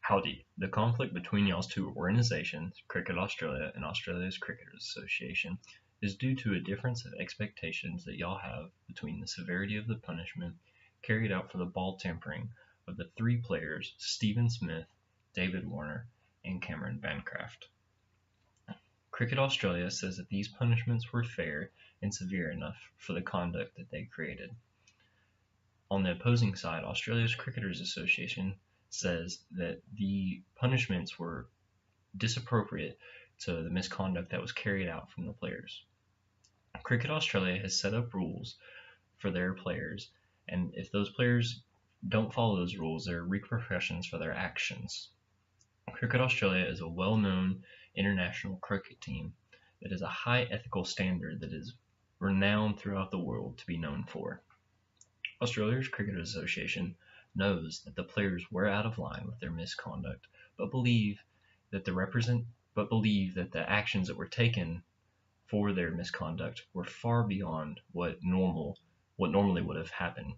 Howdy. The conflict between y'all's two organizations, Cricket Australia and Australia's Cricketers Association, is due to a difference of expectations that y'all have between the severity of the punishment carried out for the ball tampering of the three players Stephen Smith, David Warner, and Cameron Bancroft. Cricket Australia says that these punishments were fair and severe enough for the conduct that they created. On the opposing side, Australia's Cricketers Association says that the punishments were disappropriate to the misconduct that was carried out from the players. Cricket Australia has set up rules for their players, and if those players don't follow those rules, there are repercussions for their actions. Cricket Australia is a well-known international cricket team that is a high ethical standard that is renowned throughout the world to be known for. Australia's Cricket Association knows that the players were out of line with their misconduct, but believe that the actions that were taken for their misconduct were far beyond what normally would have happened.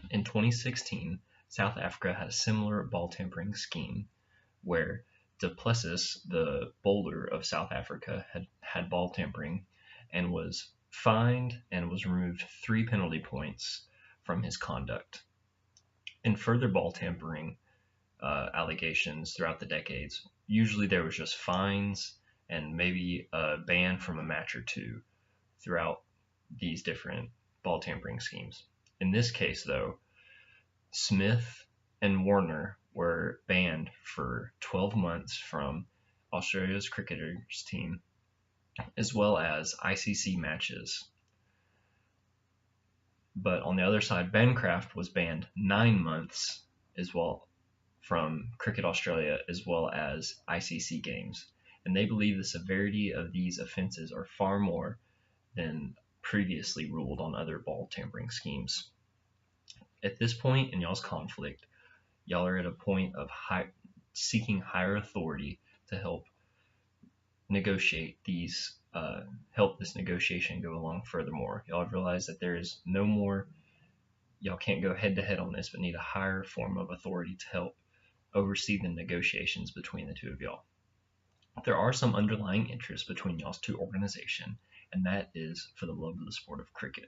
In 2016, South Africa had a similar ball tampering scheme where Du Plessis, the bowler of South Africa, had ball tampering and was fined and was removed 3 penalty points from his conduct. In further ball tampering allegations throughout the decades, usually there was just fines and maybe a ban from a match or two throughout these different ball tampering schemes. In this case, though, Smith and Warner were banned for 12 months from Australia's cricketers team, as well as ICC matches. But on the other side, Bancroft was banned 9 months as well from Cricket Australia as well as ICC games. And they believe the severity of these offenses are far more than previously ruled on other ball tampering schemes. At this point in y'all's conflict, y'all are at a point of seeking higher authority to help negotiate these help this negotiation go along furthermore. Y'all have realized that there is no more, y'all can't go head to head on this, but need a higher form of authority to help oversee the negotiations between the two of y'all. There are some underlying interests between y'all's two organizations, and that is for the love of the sport of cricket.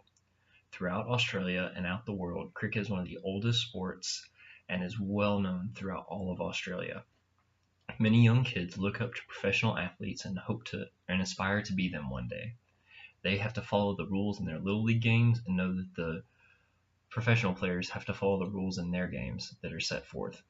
Throughout Australia and out the world, cricket is one of the oldest sports and is well known throughout all of Australia. Many young kids look up to professional athletes and hope to and aspire to be them one day. They have to follow the rules in their little league games and know that the professional players have to follow the rules in their games that are set forth.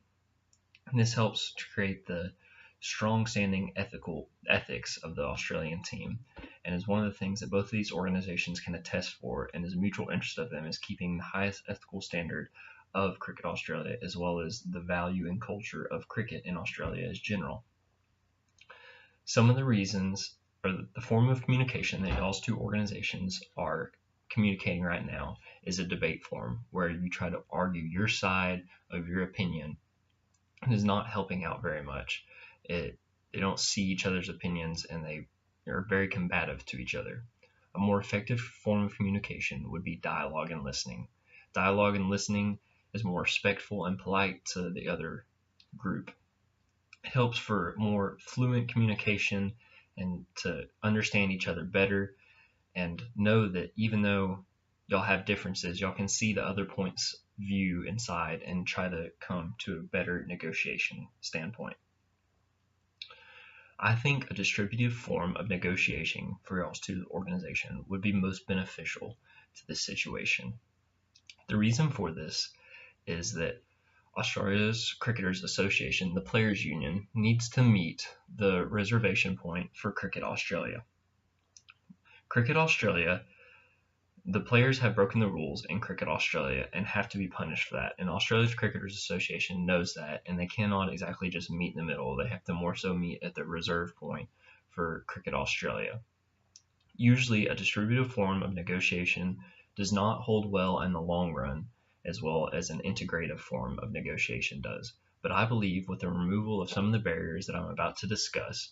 And this helps to create the strong standing ethics of the Australian team, and is one of the things that both of these organizations can attest for, and is a mutual interest of them, is keeping the highest ethical standard of Cricket Australia, as well as the value and culture of cricket in Australia as general. Some of the reasons, or the form of communication that y'all's two organizations are communicating right now, is a debate forum where you try to argue your side of your opinion. It is not helping out very much. They don't see each other's opinions, and they are very combative to each other. A more effective form of communication would be dialogue and listening. Dialogue and listening is more respectful and polite to the other group. It helps for more fluent communication and to understand each other better, and know that even though y'all have differences, y'all can see the other point's view inside and try to come to a better negotiation standpoint. I think a distributive form of negotiation for y'all's two organization would be most beneficial to this situation. The reason for this is that Australia's Cricketers Association, the Players Union, needs to meet the reservation point for Cricket Australia. Cricket Australia, the players have broken the rules in Cricket Australia and have to be punished for that. And Australia's Cricketers Association knows that, and they cannot exactly just meet in the middle. They have to more so meet at the reserve point for Cricket Australia. Usually, a distributive form of negotiation does not hold well in the long run, as well as an integrative form of negotiation does. But I believe with the removal of some of the barriers that I'm about to discuss,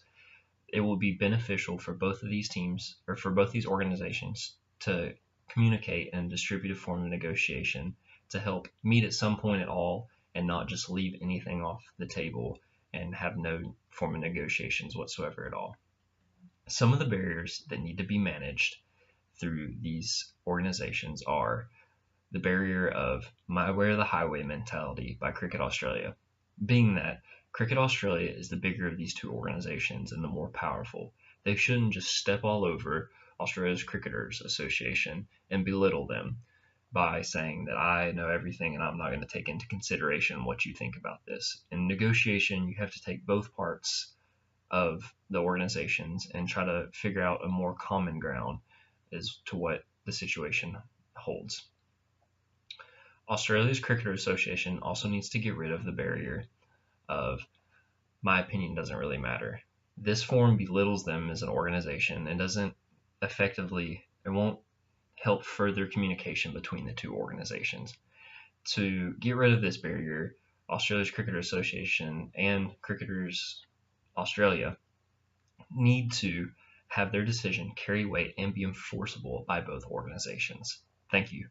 it will be beneficial for both of these teams, or for both these organizations, to communicate in a distributive form of negotiation to help meet at some point at all and not just leave anything off the table and have no form of negotiations whatsoever at all. Some of the barriers that need to be managed through these organizations are the barrier of my way or the highway mentality by Cricket Australia, being that Cricket Australia is the bigger of these two organizations and the more powerful. They shouldn't just step all over Australia's Cricketers Association and belittle them by saying that I know everything and I'm not going to take into consideration what you think about this. In negotiation, you have to take both parts of the organizations and try to figure out a more common ground as to what the situation holds. Australia's Cricketer Association also needs to get rid of the barrier of my opinion doesn't really matter. This form belittles them as an organization and doesn't effectively, it won't help further communication between the two organizations. To get rid of this barrier, Australia's Cricketer Association and Cricketers Australia need to have their decision carry weight and be enforceable by both organizations. Thank you.